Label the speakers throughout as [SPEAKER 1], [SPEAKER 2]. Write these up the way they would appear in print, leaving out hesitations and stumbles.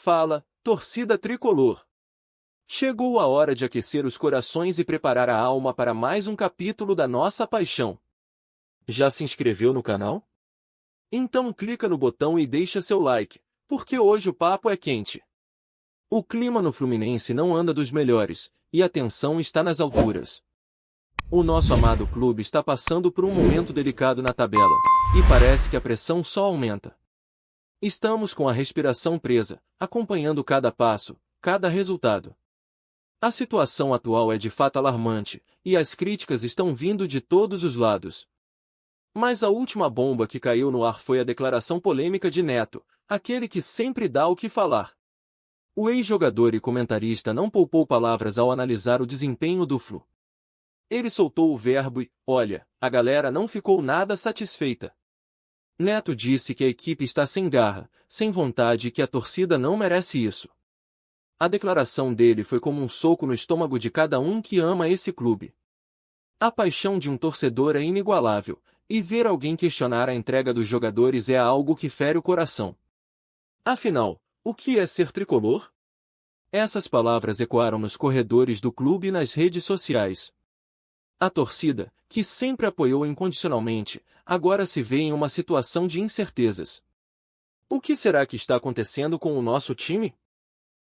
[SPEAKER 1] Fala, torcida tricolor! Chegou a hora de aquecer os corações e preparar a alma para mais um capítulo da nossa paixão. Já se inscreveu no canal? Então clica no botão e deixa seu like, porque hoje o papo é quente. O clima no Fluminense não anda dos melhores, e a tensão está nas alturas. O nosso amado clube está passando por um momento delicado na tabela, e parece que a pressão só aumenta. Estamos com a respiração presa, acompanhando cada passo, cada resultado. A situação atual é de fato alarmante, e as críticas estão vindo de todos os lados. Mas a última bomba que caiu no ar foi a declaração polêmica de Neto, aquele que sempre dá o que falar. O ex-jogador e comentarista não poupou palavras ao analisar o desempenho do Flu. Ele soltou o verbo e, olha, a galera não ficou nada satisfeita. Neto disse que a equipe está sem garra, sem vontade e que a torcida não merece isso. A declaração dele foi como um soco no estômago de cada um que ama esse clube. A paixão de um torcedor é inigualável, e ver alguém questionar a entrega dos jogadores é algo que fere o coração. Afinal, o que é ser tricolor? Essas palavras ecoaram nos corredores do clube e nas redes sociais. A torcida, que sempre apoiou incondicionalmente, agora se vê em uma situação de incertezas. O que será que está acontecendo com o nosso time?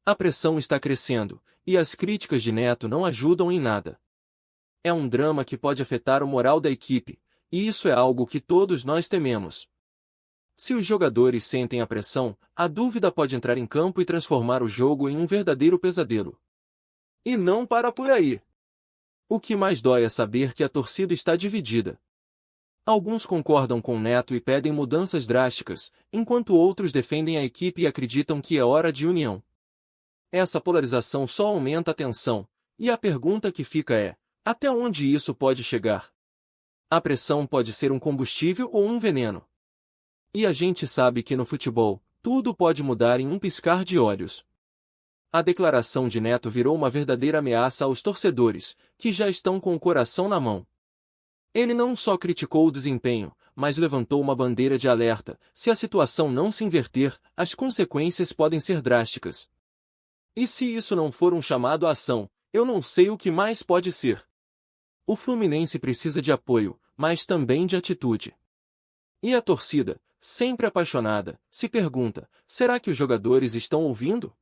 [SPEAKER 1] A pressão está crescendo, e as críticas de Neto não ajudam em nada. É um drama que pode afetar o moral da equipe, e isso é algo que todos nós tememos. Se os jogadores sentem a pressão, a dúvida pode entrar em campo e transformar o jogo em um verdadeiro pesadelo. E não para por aí. O que mais dói é saber que a torcida está dividida. Alguns concordam com Neto e pedem mudanças drásticas, enquanto outros defendem a equipe e acreditam que é hora de união. Essa polarização só aumenta a tensão, e a pergunta que fica é: até onde isso pode chegar? A pressão pode ser um combustível ou um veneno. E a gente sabe que no futebol, tudo pode mudar em um piscar de olhos. A declaração de Neto virou uma verdadeira ameaça aos torcedores, que já estão com o coração na mão. Ele não só criticou o desempenho, mas levantou uma bandeira de alerta: se a situação não se inverter, as consequências podem ser drásticas. E se isso não for um chamado à ação, eu não sei o que mais pode ser. O Fluminense precisa de apoio, mas também de atitude. E a torcida, sempre apaixonada, se pergunta: será que os jogadores estão ouvindo?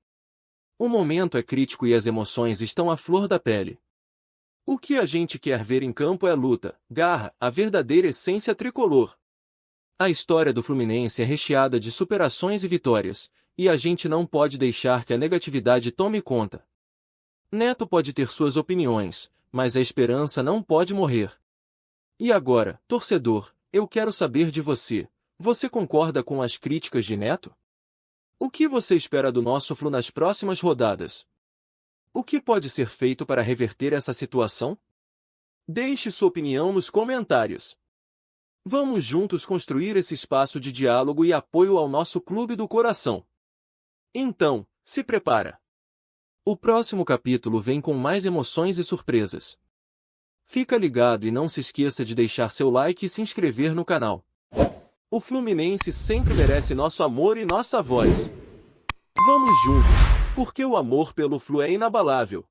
[SPEAKER 1] O momento é crítico e as emoções estão à flor da pele. O que a gente quer ver em campo é luta, garra, a verdadeira essência tricolor. A história do Fluminense é recheada de superações e vitórias, e a gente não pode deixar que a negatividade tome conta. Neto pode ter suas opiniões, mas a esperança não pode morrer. E agora, torcedor, eu quero saber de você. Você concorda com as críticas de Neto? O que você espera do nosso Flu nas próximas rodadas? O que pode ser feito para reverter essa situação? Deixe sua opinião nos comentários. Vamos juntos construir esse espaço de diálogo e apoio ao nosso clube do coração. Então, se prepara. O próximo capítulo vem com mais emoções e surpresas. Fica ligado e não se esqueça de deixar seu like e se inscrever no canal. O Fluminense sempre merece nosso amor e nossa voz. Vamos juntos, porque o amor pelo Flu é inabalável.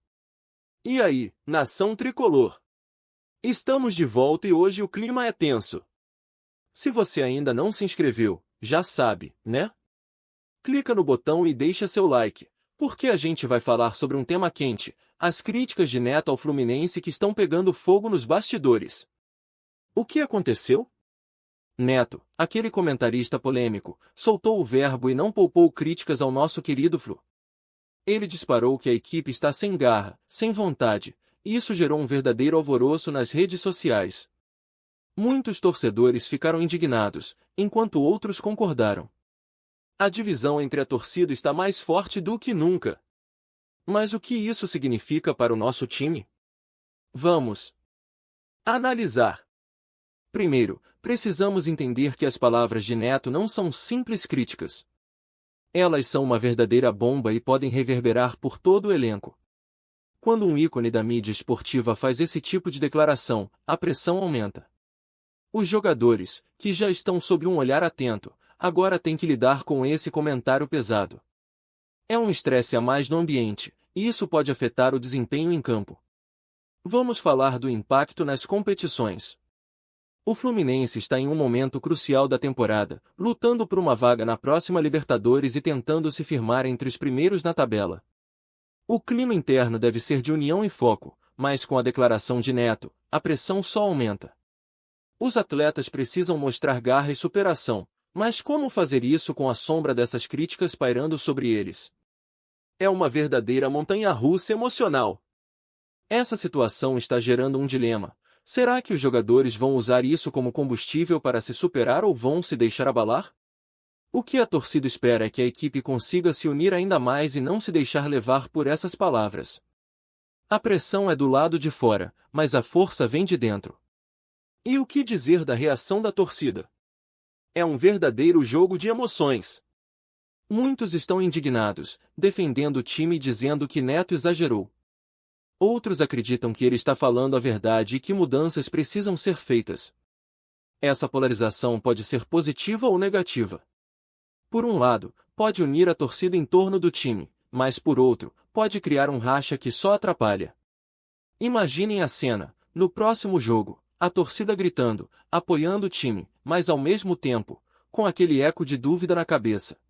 [SPEAKER 1] E aí, nação tricolor? Estamos de volta e hoje o clima é tenso. Se você ainda não se inscreveu, já sabe, né? Clica no botão e deixa seu like, porque a gente vai falar sobre um tema quente: as críticas de Neto ao Fluminense que estão pegando fogo nos bastidores. O que aconteceu? Neto, aquele comentarista polêmico, soltou o verbo e não poupou críticas ao nosso querido Flu. Ele disparou que a equipe está sem garra, sem vontade, e isso gerou um verdadeiro alvoroço nas redes sociais. Muitos torcedores ficaram indignados, enquanto outros concordaram. A divisão entre a torcida está mais forte do que nunca. Mas o que isso significa para o nosso time? Vamos analisar. Primeiro, precisamos entender que as palavras de Neto não são simples críticas. Elas são uma verdadeira bomba e podem reverberar por todo o elenco. Quando um ícone da mídia esportiva faz esse tipo de declaração, a pressão aumenta. Os jogadores, que já estão sob um olhar atento, agora têm que lidar com esse comentário pesado. É um estresse a mais no ambiente, e isso pode afetar o desempenho em campo. Vamos falar do impacto nas competições. O Fluminense está em um momento crucial da temporada, lutando por uma vaga na próxima Libertadores e tentando se firmar entre os primeiros na tabela. O clima interno deve ser de união e foco, mas com a declaração de Neto, a pressão só aumenta. Os atletas precisam mostrar garra e superação, mas como fazer isso com a sombra dessas críticas pairando sobre eles? É uma verdadeira montanha-russa emocional. Essa situação está gerando um dilema. Será que os jogadores vão usar isso como combustível para se superar ou vão se deixar abalar? O que a torcida espera é que a equipe consiga se unir ainda mais e não se deixar levar por essas palavras. A pressão é do lado de fora, mas a força vem de dentro. E o que dizer da reação da torcida? É um verdadeiro jogo de emoções. Muitos estão indignados, defendendo o time e dizendo que Neto exagerou. Outros acreditam que ele está falando a verdade e que mudanças precisam ser feitas. Essa polarização pode ser positiva ou negativa. Por um lado, pode unir a torcida em torno do time, mas por outro, pode criar um racha que só atrapalha. Imaginem a cena, no próximo jogo, a torcida gritando, apoiando o time, mas ao mesmo tempo, com aquele eco de dúvida na cabeça.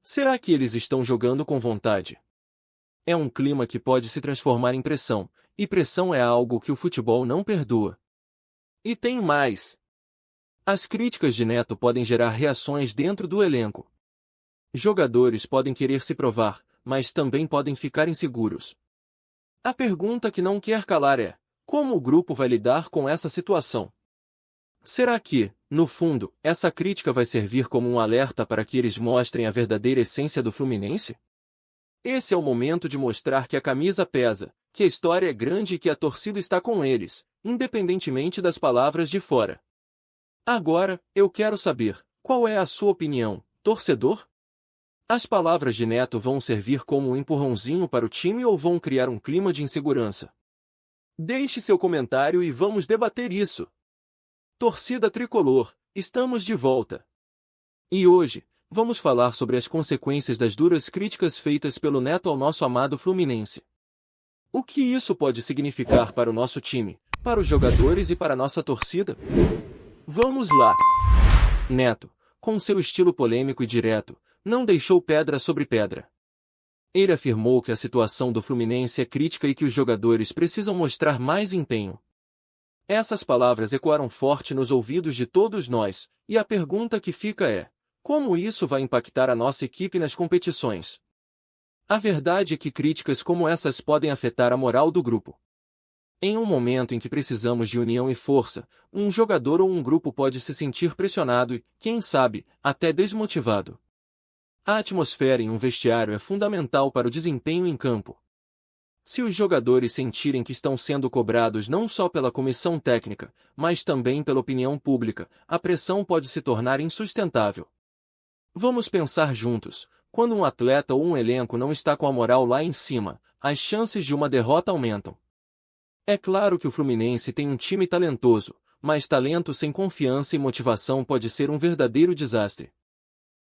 [SPEAKER 1] Será que eles estão jogando com vontade? É um clima que pode se transformar em pressão, e pressão é algo que o futebol não perdoa. E tem mais. As críticas de Neto podem gerar reações dentro do elenco. Jogadores podem querer se provar, mas também podem ficar inseguros. A pergunta que não quer calar é: como o grupo vai lidar com essa situação? Será que, no fundo, essa crítica vai servir como um alerta para que eles mostrem a verdadeira essência do Fluminense? Esse é o momento de mostrar que a camisa pesa, que a história é grande e que a torcida está com eles, independentemente das palavras de fora. Agora, eu quero saber, qual é a sua opinião, torcedor? As palavras de Neto vão servir como um empurrãozinho para o time ou vão criar um clima de insegurança? Deixe seu comentário e vamos debater isso. Torcida tricolor, estamos de volta. E hoje, vamos falar sobre as consequências das duras críticas feitas pelo Neto ao nosso amado Fluminense. O que isso pode significar para o nosso time, para os jogadores e para a nossa torcida? Vamos lá! Neto, com seu estilo polêmico e direto, não deixou pedra sobre pedra. Ele afirmou que a situação do Fluminense é crítica e que os jogadores precisam mostrar mais empenho. Essas palavras ecoaram forte nos ouvidos de todos nós, e a pergunta que fica é: como isso vai impactar a nossa equipe nas competições? A verdade é que críticas como essas podem afetar a moral do grupo. Em um momento em que precisamos de união e força, um jogador ou um grupo pode se sentir pressionado e, quem sabe, até desmotivado. A atmosfera em um vestiário é fundamental para o desempenho em campo. Se os jogadores sentirem que estão sendo cobrados não só pela comissão técnica, mas também pela opinião pública, a pressão pode se tornar insustentável. Vamos pensar juntos: quando um atleta ou um elenco não está com a moral lá em cima, as chances de uma derrota aumentam. É claro que o Fluminense tem um time talentoso, mas talento sem confiança e motivação pode ser um verdadeiro desastre.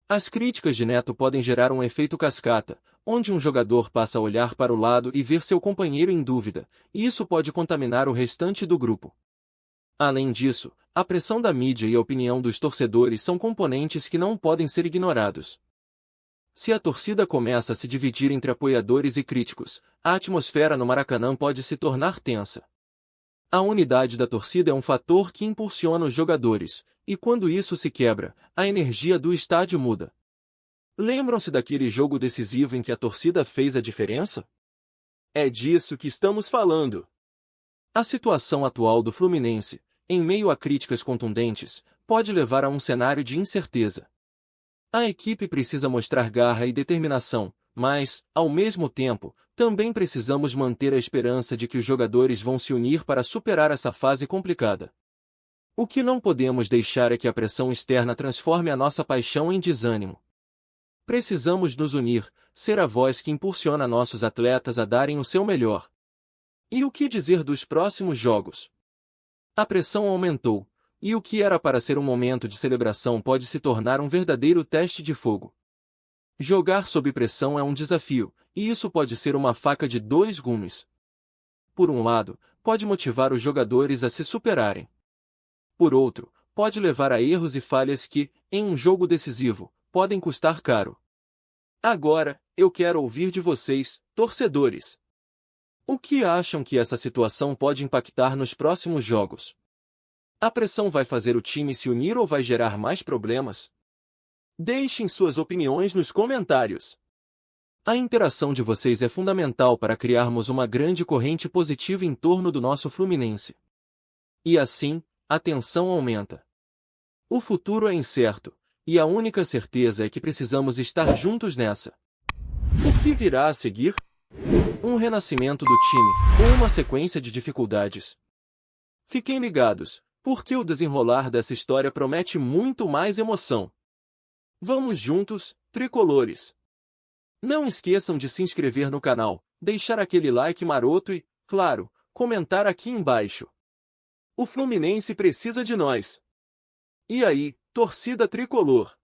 [SPEAKER 1] As críticas de Neto podem gerar um efeito cascata, onde um jogador passa a olhar para o lado e ver seu companheiro em dúvida, e isso pode contaminar o restante do grupo. Além disso, a pressão da mídia e a opinião dos torcedores são componentes que não podem ser ignorados. Se a torcida começa a se dividir entre apoiadores e críticos, a atmosfera no Maracanã pode se tornar tensa. A unidade da torcida é um fator que impulsiona os jogadores, e quando isso se quebra, a energia do estádio muda. Lembram-se daquele jogo decisivo em que a torcida fez a diferença? É disso que estamos falando. A situação atual do Fluminense, em meio a críticas contundentes, pode levar a um cenário de incerteza. A equipe precisa mostrar garra e determinação, mas, ao mesmo tempo, também precisamos manter a esperança de que os jogadores vão se unir para superar essa fase complicada. O que não podemos deixar é que a pressão externa transforme a nossa paixão em desânimo. Precisamos nos unir, ser a voz que impulsiona nossos atletas a darem o seu melhor. E o que dizer dos próximos jogos? A pressão aumentou, e o que era para ser um momento de celebração pode se tornar um verdadeiro teste de fogo. Jogar sob pressão é um desafio, e isso pode ser uma faca de dois gumes. Por um lado, pode motivar os jogadores a se superarem. Por outro, pode levar a erros e falhas que, em um jogo decisivo, podem custar caro. Agora, eu quero ouvir de vocês, torcedores. O que acham que essa situação pode impactar nos próximos jogos? A pressão vai fazer o time se unir ou vai gerar mais problemas? Deixem suas opiniões nos comentários. A interação de vocês é fundamental para criarmos uma grande corrente positiva em torno do nosso Fluminense. E assim, a tensão aumenta. O futuro é incerto, e a única certeza é que precisamos estar juntos nessa. O que virá a seguir? Um renascimento do time, ou uma sequência de dificuldades? Fiquem ligados, porque o desenrolar dessa história promete muito mais emoção. Vamos juntos, tricolores! Não esqueçam de se inscrever no canal, deixar aquele like maroto e, claro, comentar aqui embaixo. O Fluminense precisa de nós. E aí, torcida tricolor?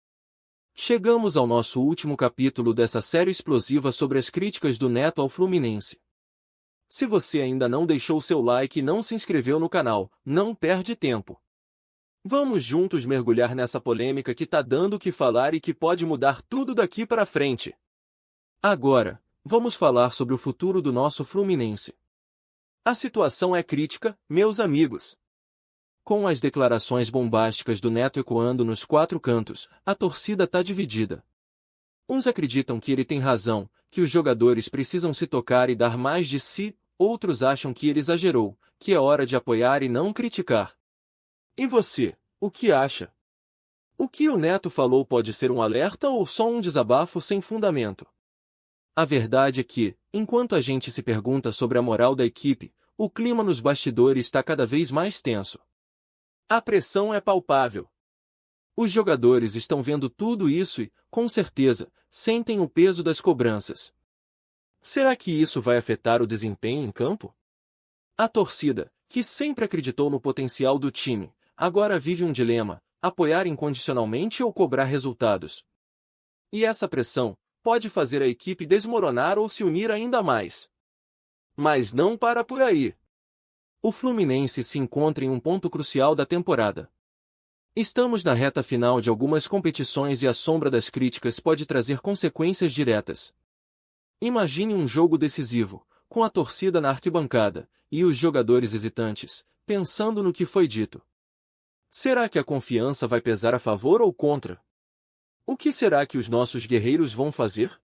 [SPEAKER 1] Chegamos ao nosso último capítulo dessa série explosiva sobre as críticas do Neto ao Fluminense. Se você ainda não deixou seu like e não se inscreveu no canal, não perde tempo. Vamos juntos mergulhar nessa polêmica que tá dando o que falar e que pode mudar tudo daqui para frente. Agora, vamos falar sobre o futuro do nosso Fluminense. A situação é crítica, meus amigos. Com as declarações bombásticas do Neto ecoando nos quatro cantos, a torcida tá dividida. Uns acreditam que ele tem razão, que os jogadores precisam se tocar e dar mais de si, outros acham que ele exagerou, que é hora de apoiar e não criticar. E você, o que acha? O que o Neto falou pode ser um alerta ou só um desabafo sem fundamento? A verdade é que, enquanto a gente se pergunta sobre a moral da equipe, o clima nos bastidores está cada vez mais tenso. A pressão é palpável. Os jogadores estão vendo tudo isso e, com certeza, sentem o peso das cobranças. Será que isso vai afetar o desempenho em campo? A torcida, que sempre acreditou no potencial do time, agora vive um dilema: apoiar incondicionalmente ou cobrar resultados. E essa pressão pode fazer a equipe desmoronar ou se unir ainda mais. Mas não para por aí. O Fluminense se encontra em um ponto crucial da temporada. Estamos na reta final de algumas competições e a sombra das críticas pode trazer consequências diretas. Imagine um jogo decisivo, com a torcida na arquibancada, e os jogadores hesitantes, pensando no que foi dito. Será que a confiança vai pesar a favor ou contra? O que será que os nossos guerreiros vão fazer?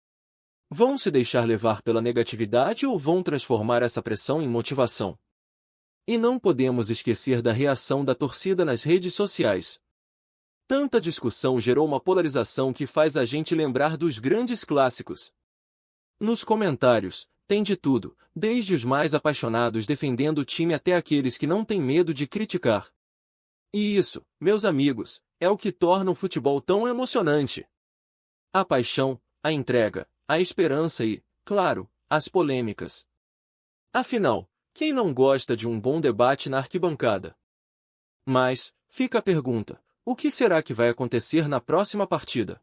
[SPEAKER 1] Vão se deixar levar pela negatividade ou vão transformar essa pressão em motivação? E não podemos esquecer da reação da torcida nas redes sociais. Tanta discussão gerou uma polarização que faz a gente lembrar dos grandes clássicos. Nos comentários, tem de tudo, desde os mais apaixonados defendendo o time até aqueles que não têm medo de criticar. E isso, meus amigos, é o que torna o futebol tão emocionante. A paixão, a entrega, a esperança e, claro, as polêmicas. Afinal, quem não gosta de um bom debate na arquibancada? Mas, fica a pergunta: o que será que vai acontecer na próxima partida?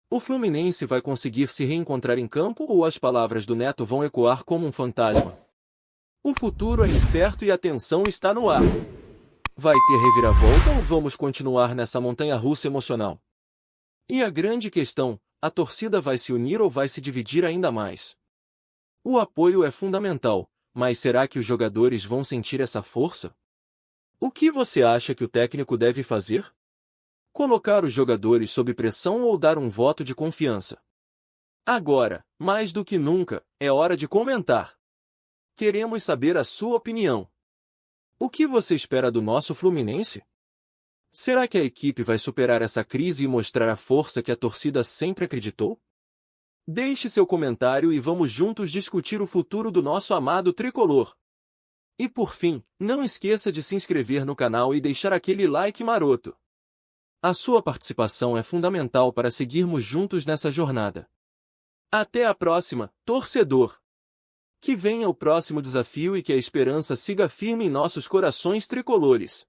[SPEAKER 1] O Fluminense vai conseguir se reencontrar em campo ou as palavras do Neto vão ecoar como um fantasma? O futuro é incerto e a tensão está no ar. Vai ter reviravolta ou vamos continuar nessa montanha-russa emocional? E a grande questão: a torcida vai se unir ou vai se dividir ainda mais? O apoio é fundamental, mas será que os jogadores vão sentir essa força? O que você acha que o técnico deve fazer? Colocar os jogadores sob pressão ou dar um voto de confiança? Agora, mais do que nunca, é hora de comentar. Queremos saber a sua opinião. O que você espera do nosso Fluminense? Será que a equipe vai superar essa crise e mostrar a força que a torcida sempre acreditou? Deixe seu comentário e vamos juntos discutir o futuro do nosso amado tricolor. E por fim, não esqueça de se inscrever no canal e deixar aquele like maroto. A sua participação é fundamental para seguirmos juntos nessa jornada. Até a próxima, torcedor! Que venha o próximo desafio e que a esperança siga firme em nossos corações tricolores.